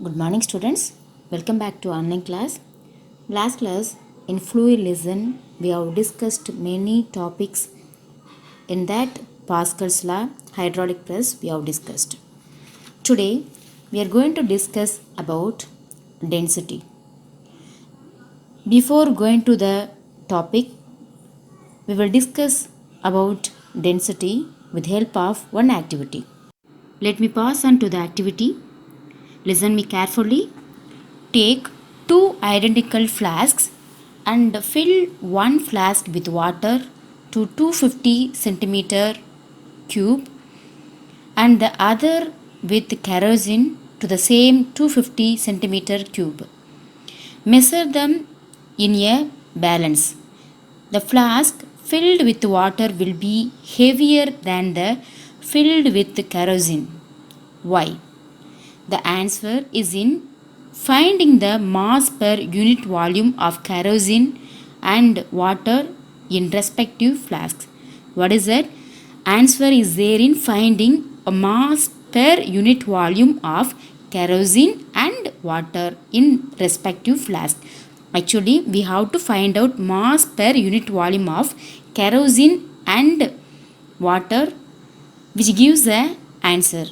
Good morning students. Welcome back to online class. Last class in fluid lesson we have discussed many topics. In that Pascal's law, hydraulic press we have discussed. Today we are going to discuss about density. Before going to the topic, we will discuss about density with help of one activity. Let me pass on to the activity. Listen me carefully. Take two identical flasks and fill one flask with water to 250 centimeter cube and the other with kerosene to the same 250 centimeter cube. Measure them in a balance. The flask filled with water will be heavier than the filled with kerosene. Why? The answer is in finding the mass per unit volume of kerosene and water in respective flasks. What is that? Answer is there in finding a mass per unit volume of kerosene and water in respective flask. Actually, we have to find out mass per unit volume of kerosene and water, which gives the answer.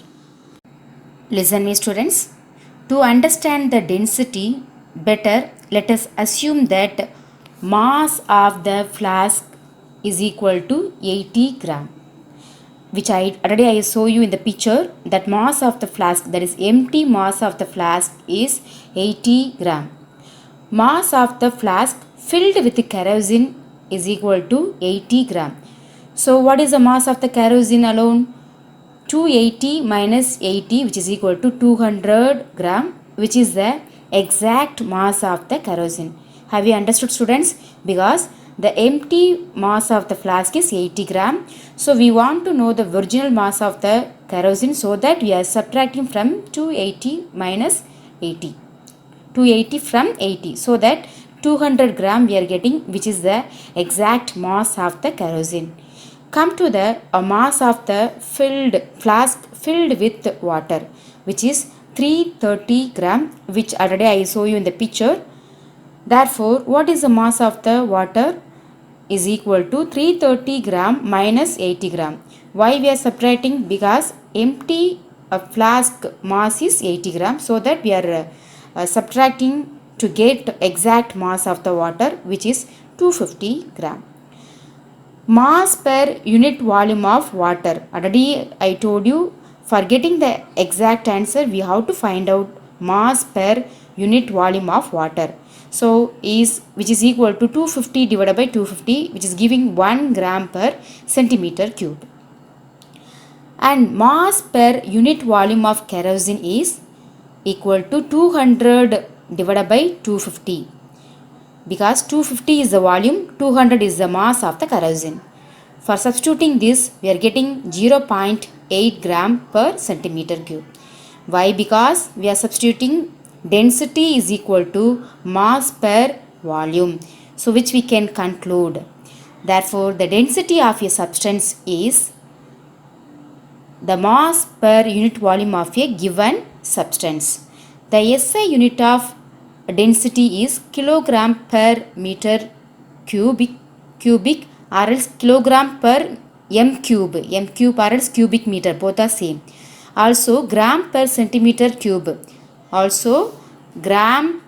Listen me students. To understand the density better, let us assume that mass of the flask is equal to 80 gram, which I show you in the picture. That mass of the flask, that is empty mass of the flask, is 80 gram. Mass of the flask filled with kerosene is equal to 80 gram. So what is the mass of the kerosene alone? 280 minus 80, which is equal to 200 gram, which is the exact mass of the kerosene. Have you understood students? Because the empty mass of the flask is 80 gram. So we want to know the original mass of the kerosene, so that we are subtracting from 280 minus 80. 280 from 80. So that 200 gram we are getting, which is the exact mass of the kerosene. Come to the mass of the flask filled with water, which is 330 gram, which already I show you in the picture. Therefore, what is the mass of the water? Is equal to 330 gram minus 80 gram. Why we are subtracting? Because empty flask mass is 80 gram, so that we are subtracting to get exact mass of the water, which is 250 gram. Mass per unit volume of water. Already I told you, for getting the exact answer we have to find out mass per unit volume of water. So which is equal to 250 divided by 250, which is giving 1 gram per centimeter cube. And mass per unit volume of kerosene is equal to 200 divided by 250. Because 250 is the volume, 200 is the mass of the kerosene. For substituting this, we are getting 0.8 gram per centimeter cube. Why? Because we are substituting density is equal to mass per volume. So which we can conclude. Therefore, the density of a substance is the mass per unit volume of a given substance. The SI unit of density is kilogram per meter cubic or else kilogram per m cube or else cubic meter, both are same. Also gram per centimeter cube, also gram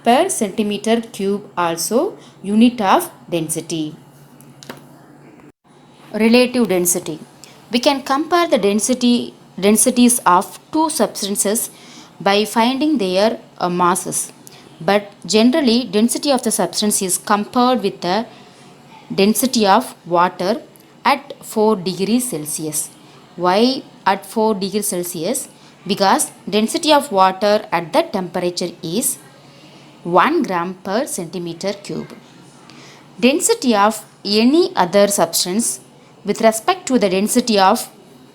per centimeter cube also unit of density. Relative density. We can compare the densities of two substances by finding their masses. But generally density of the substance is compared with the density of water at 4 degrees Celsius. Why at 4 degrees Celsius? Because density of water at that temperature is 1 gram per centimeter cube. Density of any other substance with respect to the density of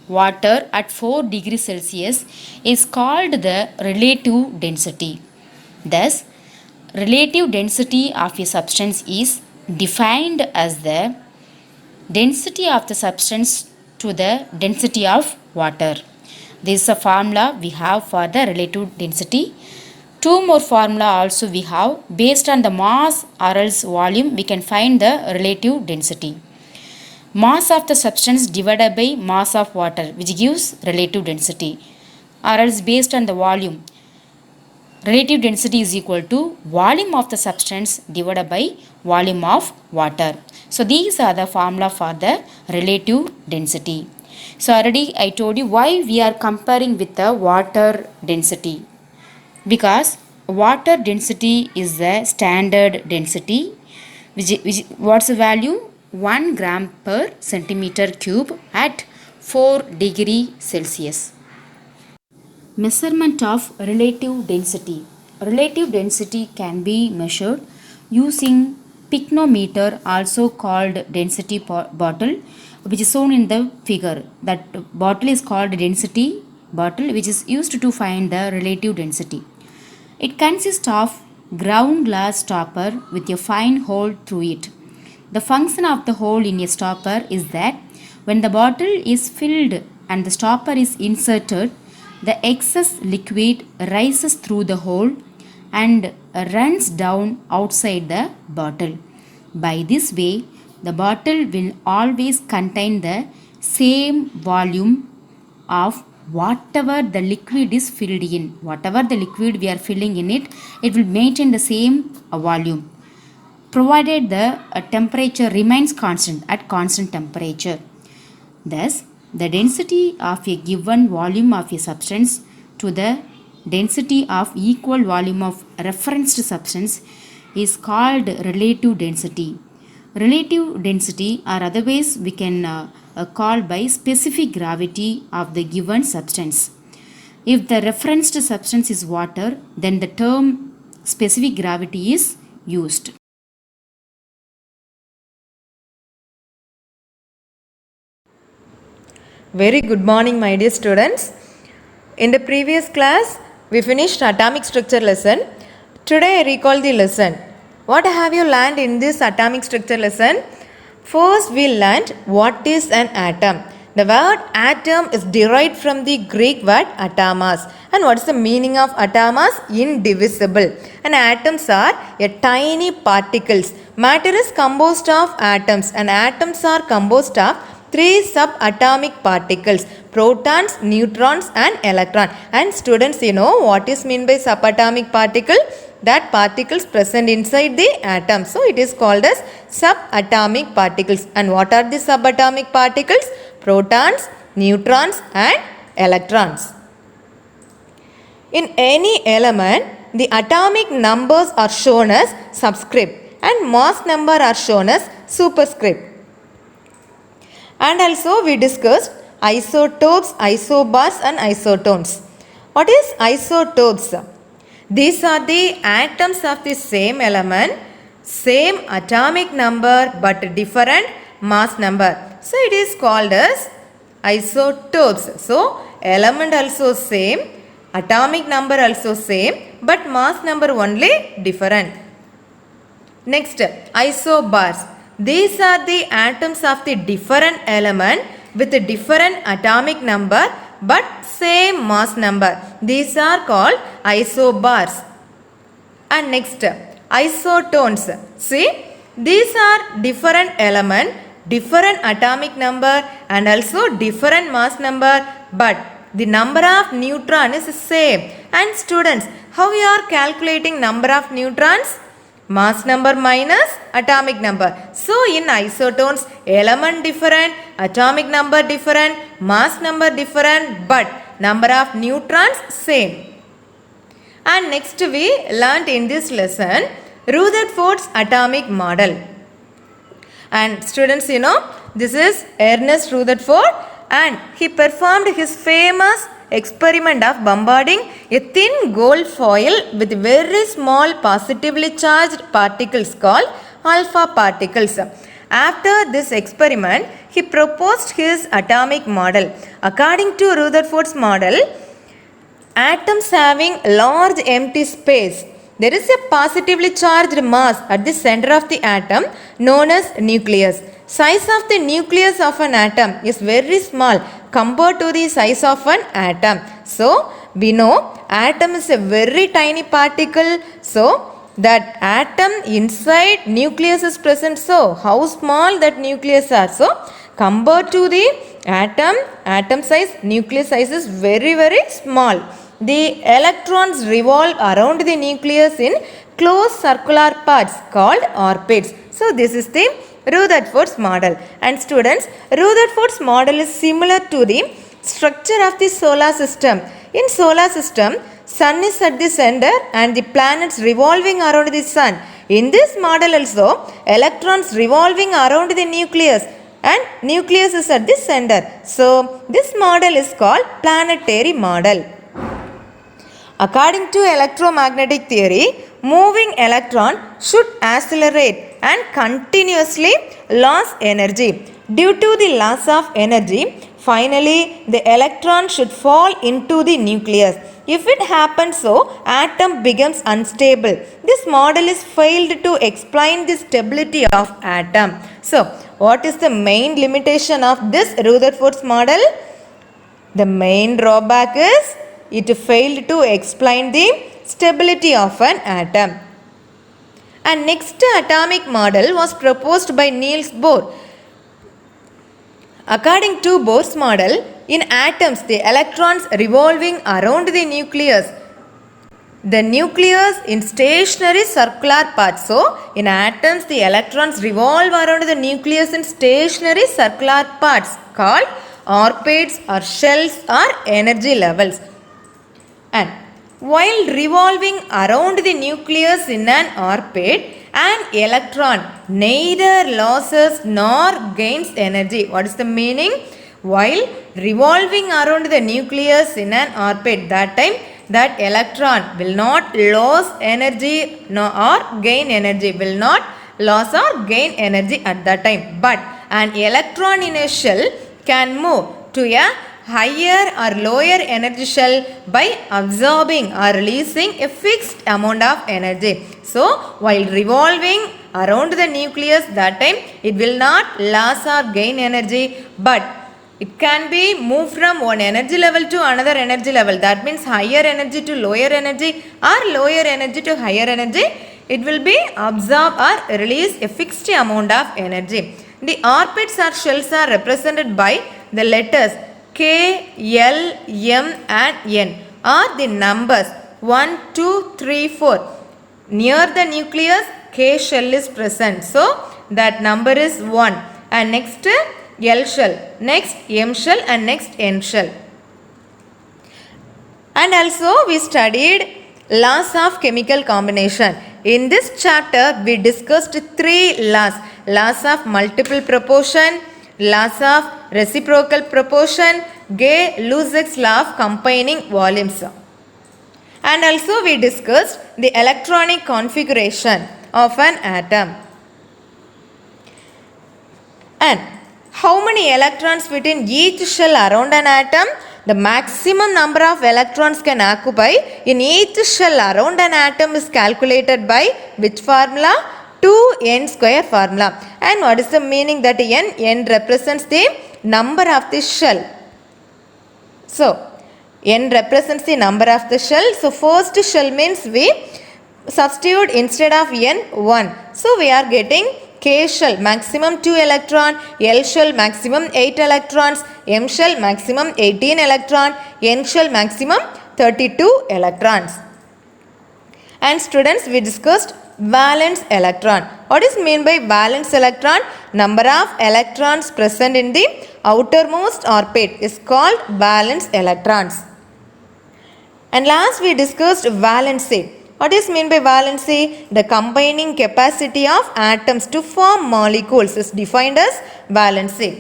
water at 4 degrees Celsius is called the relative density. Thus, relative density of a substance is defined as the density of the substance to the density of water. This is a formula we have for the relative density. Two more formula also we have. Based on the mass or else volume, we can find the relative density. Mass of the substance divided by mass of water, which gives relative density, or else based on the volume. Relative density is equal to volume of the substance divided by volume of water. So these are the formula for the relative density. So already I told you why we are comparing with the water density. Because water density is the standard density, which what's the value? 1 gram per centimeter cube at 4 degree Celsius. Measurement of relative density. Relative density can be measured using pycnometer, also called density bottle, which is shown in the figure. That bottle is called density bottle, which is used to find the relative density. It consists of ground glass stopper with a fine hole through it. The function of the hole in a stopper is that when the bottle is filled and the stopper is inserted, the excess liquid rises through the hole and runs down outside the bottle. By this way, the bottle will always contain the same volume of whatever the liquid is filled in. Whatever the liquid we are filling in it, it will maintain the same volume, provided the temperature remains constant at constant temperature. Thus, the density of a given volume of a substance to the density of equal volume of referenced substance is called relative density. Relative density, or otherwise we can call by specific gravity of the given substance. If the referenced substance is water, then the term specific gravity is used. Very good morning, my dear students. In the previous class, we finished atomic structure lesson. Today I recall the lesson. What have you learned in this atomic structure lesson? First, we learned what is an atom. The word atom is derived from the Greek word atomos. And what is the meaning of atomos? Indivisible. And atoms are a tiny particles. Matter is composed of atoms, and atoms are composed of three subatomic particles: protons, neutrons and electron. And students, you know what is meant by subatomic particle? That particles present inside the atom. So it is called as subatomic particles. And what are the subatomic particles? Protons, neutrons and electrons. In any element, the atomic numbers are shown as subscript and mass number are shown as superscript. And also we discussed isotopes, isobars and isotones. What is isotopes? These are the atoms of the same element, same atomic number but different mass number. So it is called as isotopes. So element also same, atomic number also same, but mass number only different. Next, isobars. These are the atoms of the different element with a different atomic number but same mass number. These are called isobars. And next, isotones. See, these are different element, different atomic number and also different mass number, but the number of neutron is same. And students, how we are calculating number of neutrons? Mass number minus atomic number. So in isotones, element different, atomic number different, mass number different, but number of neutrons same. And next we learnt in this lesson Rutherford's atomic model. And students, you know, this is Ernest Rutherford, and he performed his famous experiment of bombarding a thin gold foil with very small positively charged particles called alpha particles. After this experiment, he proposed his atomic model. According to Rutherford's model, atoms having large empty space, there is a positively charged mass at the center of the atom known as nucleus. Size of the nucleus of an atom is very small compared to the size of an atom. So, we know atom is a very tiny particle. So, that atom inside nucleus is present. So, how small that nucleus are. So, compared to the atom size, nucleus size is very, very small. The electrons revolve around the nucleus in closed circular paths called orbits. So, this is the Rutherford's model. And students, Rutherford's model is similar to the structure of the solar system. In solar system, sun is at the center and the planets revolving around the sun. In this model also, electrons revolving around the nucleus and nucleus is at the center. So, this model is called planetary model. According to electromagnetic theory, moving electron should accelerate and continuously lose energy. Due to the loss of energy, finally the electron should fall into the nucleus. If it happens so, atom becomes unstable. This model is failed to explain the stability of atom. So, what is the main limitation of this Rutherford's model? The main drawback is it failed to explain the stability of an atom. And next atomic model was proposed by Niels Bohr. According to Bohr's model, in atoms the electrons revolving around the nucleus in stationary circular paths. So, in atoms the electrons revolve around the nucleus in stationary circular paths called orbits or shells or energy levels. And while revolving around the nucleus in an orbit, an electron neither loses nor gains energy. What is the meaning? While revolving around the nucleus in an orbit, that time that electron will not lose energy or gain energy, will not lose or gain energy at that time. But an electron in a shell can move to a higher or lower energy shell by absorbing or releasing a fixed amount of energy. So, while revolving around the nucleus, that time it will not lose or gain energy, but it can be moved from one energy level to another energy level. That means higher energy to lower energy or lower energy to higher energy. It will be absorb or release a fixed amount of energy. The orbits or shells are represented by the letters K, L, M and N are the numbers 1, 2, 3, 4. Near the nucleus, K shell is present. So, that number is 1. And next L shell, next M shell and next N shell. And also we studied laws of chemical combination. In this chapter, we discussed 3 laws. Laws of multiple proportion, laws of reciprocal proportion, Gay-Lussac's law of combining volumes. And also we discussed the electronic configuration of an atom. And how many electrons fit in each shell around an atom? The maximum number of electrons can occupy in each shell around an atom is calculated by which formula? 2n square formula. And what is the meaning that n? N represents the number of the shell. So, n represents the number of the shell. So, first shell means we substitute instead of n 1. So, we are getting K shell maximum 2 electron, L shell maximum 8 electrons, M shell maximum 18 electron, N shell maximum 32 electrons. And students, we discussed valence electron. What is mean by valence electron? Number of electrons present in the outermost orbit is called valence electrons. And last we discussed valency. What is mean by valency? The combining capacity of atoms to form molecules is defined as valency.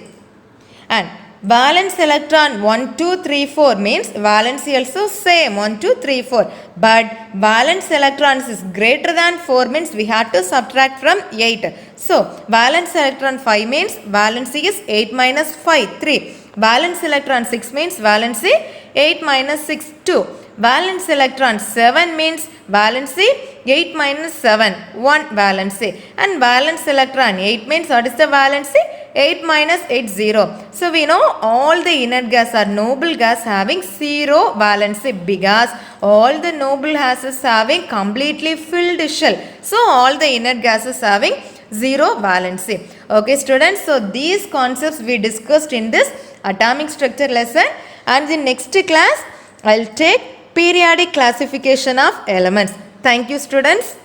And valence electron 1, 2, 3, 4 means valency also same 1, 2, 3, 4. But valence electrons is greater than 4 means we have to subtract from 8. So valence electron 5 means valency is 8 minus 5, 3. Valence electron 6 means valency 8 minus 6, 2. Valence electron 7 means valency 8 minus 7, 1 valency. And valence electron 8 means what is the valency? 8 minus 8, 0. So we know all the inert gas are noble gas having 0 valency because all the noble gases having completely filled shell. So all the inert gases having 0 valency. Okay students, so these concepts we discussed in this atomic structure lesson, and in next class I'll take periodic classification of elements. Thank you students.